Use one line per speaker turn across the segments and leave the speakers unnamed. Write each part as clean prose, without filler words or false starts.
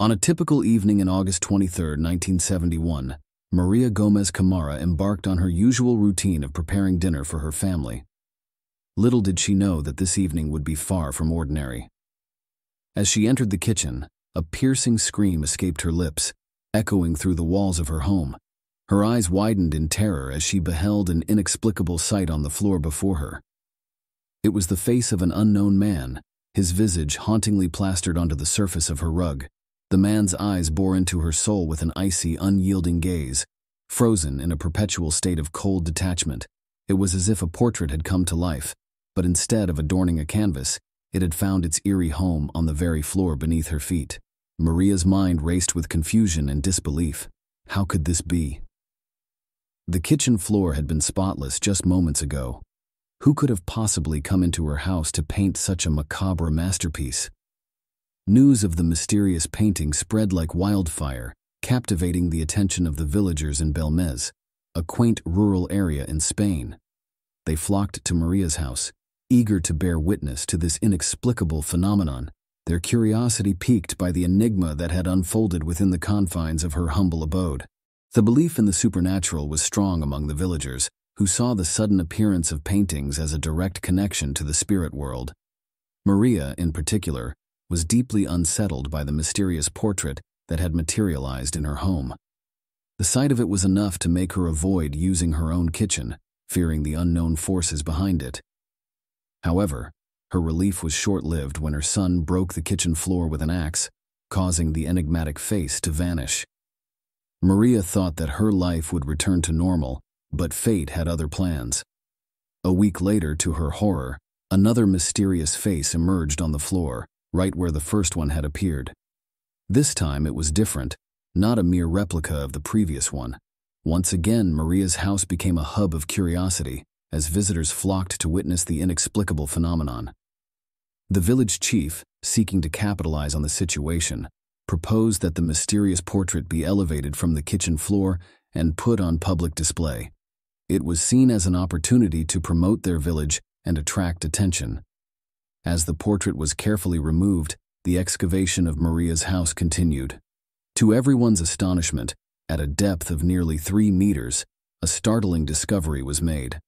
On a typical evening in August 23, 1971, María Gómez Cámara embarked on her usual routine of preparing dinner for her family. Little did she know that this evening would be far from ordinary. As she entered the kitchen, a piercing scream escaped her lips, echoing through the walls of her home. Her eyes widened in terror as she beheld an inexplicable sight on the floor before her. It was the face of an unknown man, his visage hauntingly plastered onto the surface of her rug. The man's eyes bore into her soul with an icy, unyielding gaze, frozen in a perpetual state of cold detachment. It was as if a portrait had come to life, but instead of adorning a canvas, it had found its eerie home on the very floor beneath her feet. Maria's mind raced with confusion and disbelief. How could this be? The kitchen floor had been spotless just moments ago. Who could have possibly come into her house to paint such a macabre masterpiece? News of the mysterious painting spread like wildfire, captivating the attention of the villagers in Belmez, a quaint rural area in Spain. They flocked to Maria's house, eager to bear witness to this inexplicable phenomenon, their curiosity piqued by the enigma that had unfolded within the confines of her humble abode. The belief in the supernatural was strong among the villagers, who saw the sudden appearance of paintings as a direct connection to the spirit world. Maria, in particular, was deeply unsettled by the mysterious portrait that had materialized in her home. The sight of it was enough to make her avoid using her own kitchen, fearing the unknown forces behind it. However, her relief was short-lived when her son broke the kitchen floor with an axe, causing the enigmatic face to vanish. Maria thought that her life would return to normal, but fate had other plans. A week later, to her horror, another mysterious face emerged on the floor, right where the first one had appeared. This time it was different, not a mere replica of the previous one. Once again, Maria's house became a hub of curiosity, as visitors flocked to witness the inexplicable phenomenon. The village chief, seeking to capitalize on the situation, proposed that the mysterious portrait be elevated from the kitchen floor and put on public display. It was seen as an opportunity to promote their village and attract attention. As the portrait was carefully removed, the excavation of Maria's house continued. To everyone's astonishment, at a depth of nearly 3 meters, a startling discovery was made: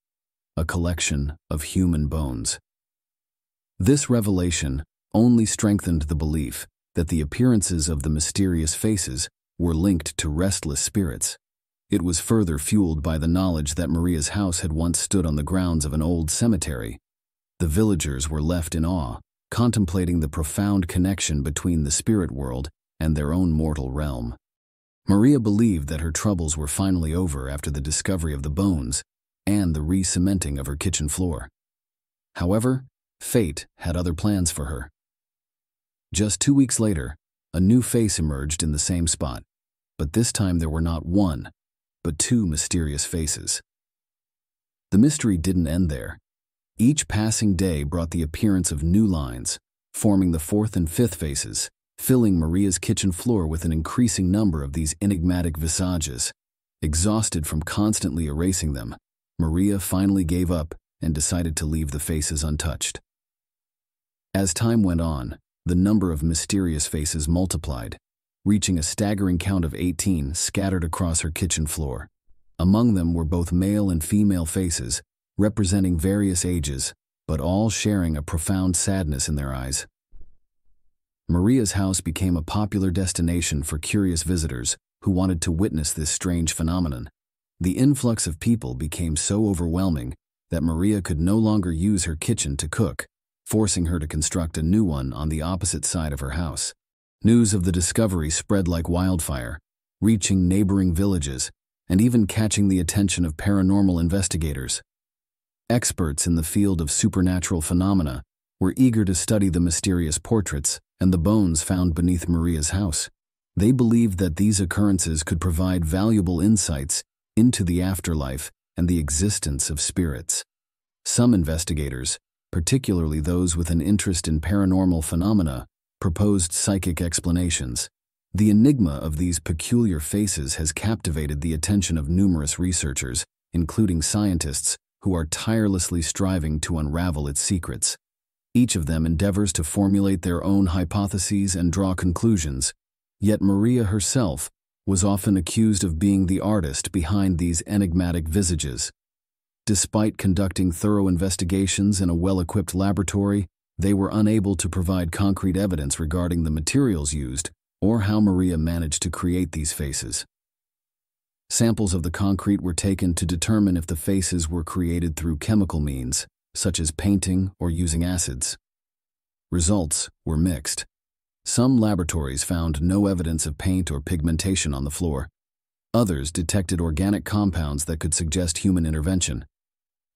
a collection of human bones. This revelation only strengthened the belief that the appearances of the mysterious faces were linked to restless spirits. It was further fueled by the knowledge that Maria's house had once stood on the grounds of an old cemetery. The villagers were left in awe, contemplating the profound connection between the spirit world and their own mortal realm. Maria believed that her troubles were finally over after the discovery of the bones and the re-cementing of her kitchen floor. However, fate had other plans for her. Just 2 weeks later, a new face emerged in the same spot, but this time there were not one, but 2 mysterious faces. The mystery didn't end there. Each passing day brought the appearance of new lines, forming the 4th and 5th faces, filling Maria's kitchen floor with an increasing number of these enigmatic visages. Exhausted from constantly erasing them, Maria finally gave up and decided to leave the faces untouched. As time went on, the number of mysterious faces multiplied, reaching a staggering count of 18 scattered across her kitchen floor. Among them were both male and female faces, representing various ages, but all sharing a profound sadness in their eyes. Maria's house became a popular destination for curious visitors who wanted to witness this strange phenomenon. The influx of people became so overwhelming that Maria could no longer use her kitchen to cook, forcing her to construct a new one on the opposite side of her house. News of the discovery spread like wildfire, reaching neighboring villages and even catching the attention of paranormal investigators. Experts in the field of supernatural phenomena were eager to study the mysterious portraits and the bones found beneath Maria's house. They believed that these occurrences could provide valuable insights into the afterlife and the existence of spirits. Some investigators, particularly those with an interest in paranormal phenomena, proposed psychic explanations. The enigma of these peculiar faces has captivated the attention of numerous researchers, including scientists, who are tirelessly striving to unravel its secrets. Each of them endeavors to formulate their own hypotheses and draw conclusions, Yet Maria herself was often accused of being the artist behind these enigmatic visages. Despite conducting thorough investigations in a well-equipped laboratory, they were unable to provide concrete evidence regarding the materials used or how Maria managed to create these faces. Samples of the concrete were taken to determine if the faces were created through chemical means, such as painting or using acids. Results were mixed. Some laboratories found no evidence of paint or pigmentation on the floor. Others detected organic compounds that could suggest human intervention.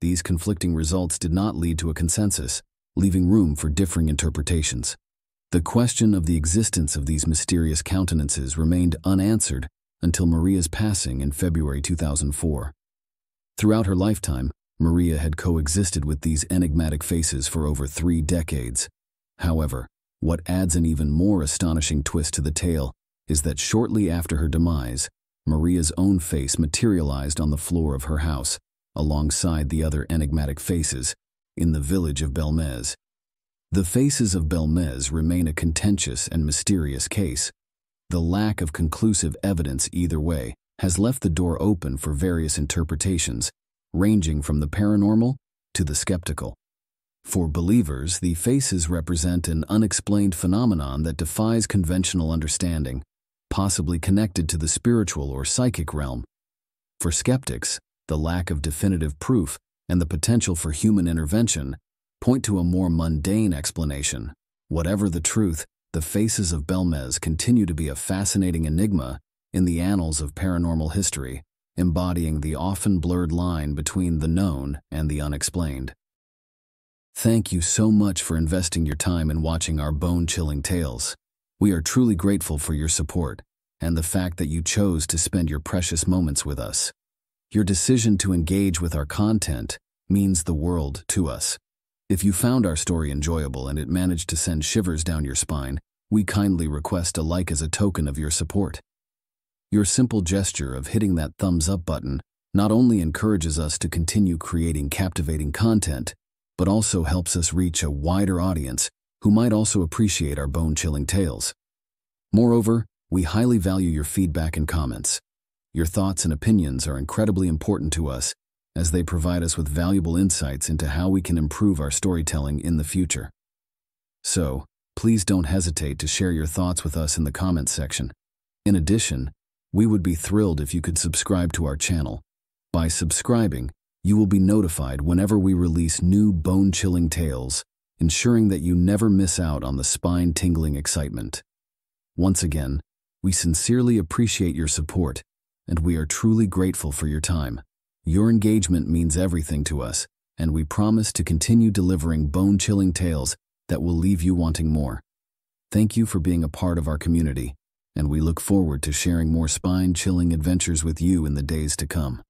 These conflicting results did not lead to a consensus, leaving room for differing interpretations. The question of the existence of these mysterious countenances remained unanswered until Maria's passing in February 2004. Throughout her lifetime, Maria had coexisted with these enigmatic faces for over 3 decades. However, what adds an even more astonishing twist to the tale is that shortly after her demise, Maria's own face materialized on the floor of her house, alongside the other enigmatic faces, in the village of Belmez. The faces of Belmez remain a contentious and mysterious case. The lack of conclusive evidence either way has left the door open for various interpretations, ranging from the paranormal to the skeptical. For believers, the faces represent an unexplained phenomenon that defies conventional understanding, possibly connected to the spiritual or psychic realm. For skeptics, the lack of definitive proof and the potential for human intervention point to a more mundane explanation. Whatever the truth, the faces of Belmez continue to be a fascinating enigma in the annals of paranormal history, embodying the often blurred line between the known and the unexplained. Thank you so much for investing your time in watching our bone-chilling tales. We are truly grateful for your support and the fact that you chose to spend your precious moments with us. Your decision to engage with our content means the world to us. If you found our story enjoyable and it managed to send shivers down your spine, we kindly request a like as a token of your support. Your simple gesture of hitting that thumbs up button not only encourages us to continue creating captivating content, but also helps us reach a wider audience who might also appreciate our bone-chilling tales. Moreover, we highly value your feedback and comments. Your thoughts and opinions are incredibly important to us as they provide us with valuable insights into how we can improve our storytelling in the future. So, please don't hesitate to share your thoughts with us in the comments section. In addition, we would be thrilled if you could subscribe to our channel. By subscribing, you will be notified whenever we release new bone-chilling tales, ensuring that you never miss out on the spine-tingling excitement. Once again, we sincerely appreciate your support, and we are truly grateful for your time. Your engagement means everything to us, and we promise to continue delivering bone-chilling tales that will leave you wanting more. Thank you for being a part of our community, and we look forward to sharing more spine-chilling adventures with you in the days to come.